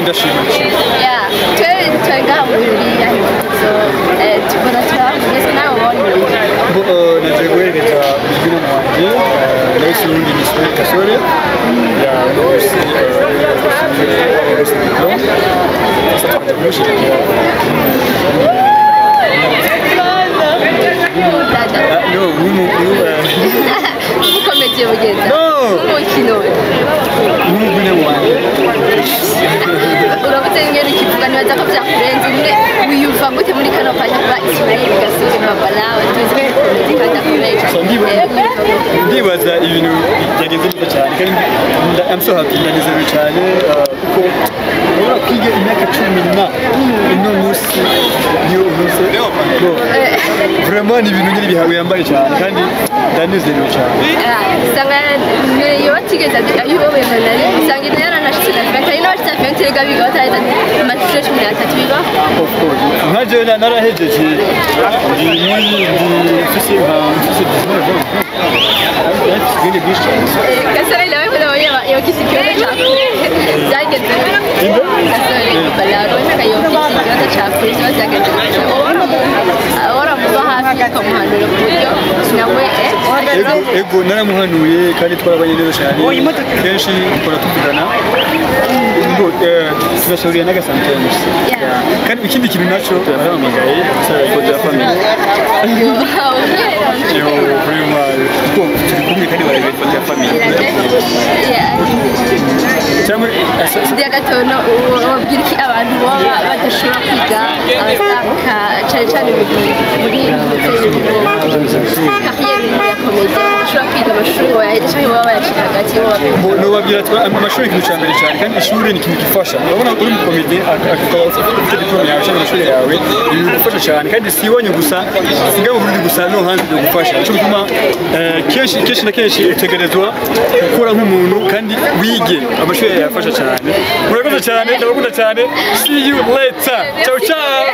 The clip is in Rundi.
ndashima Yeah, twega muri so tubona twese nawe ubona naje guherekeza ibintu mwanje nahise ubundi niswe gasore ya university diploma ukomeje bugeza umukino n'umugune wanjye urabutse ngene kivuga nibaza ko byakurenze umwe wiyumva gute muri kano kanya kuba Ismail Gasore Mabalawe tuzi ko kandi akomeye ndibaza ibintu byagenze neza cyane kandi I'm so happy ndanezerewe cyane kuko urabona kwiga imyaka 10 ino munsi niyo umunsi vraiment ni ibintu nyiri bihawe yambaye cyane kandi ndanezerewe cyane sanga niyo batigeze ayoboye manari sanga yaranashyize kandi no cyafite gabiga batahita amatresh muri atatu biba of course nkaje narahejeje ni fisi Gasore nawe kunaonya yo kisikioza chako zageze Gasore balaro nakayo kisikioza chako zageze ora muba hafi kumuhanura kuburyo nawe ego naramuhanuye kandi twarabanye neza cyane kenshi dukora tuvugana ngo sinashobora n'agasanzwe musi kandi ikindi kintu naco barahamagaye foto ya family yo vraiment kuko turi kumwe kandi barabe foto ya family cyangwa ndiya gatono wabwira iki abantu baba badashobora kwiga abashaka cyane cyane muri kariyeri ya komedi bashobora kwiga amashuri wayahita cyangwa baba bayashaka hagati no babwira amashuri ikintu cya mbere cyane kandi ishuri ni ikintu gifasha urabona uri mu komedi akakora ufite diplome yawe cyangwa amashuri yawe bigufasha cyane kandi si ibonye gusa singa mu Burundi gusa no hanze bigufasha cyo bituma kenshi na kenshi utegerezwa gukora nk'umuntu kandi wige amashuri yawe yafasha cyane murakoze cyane ndabakunda cyane see you later ciao ciao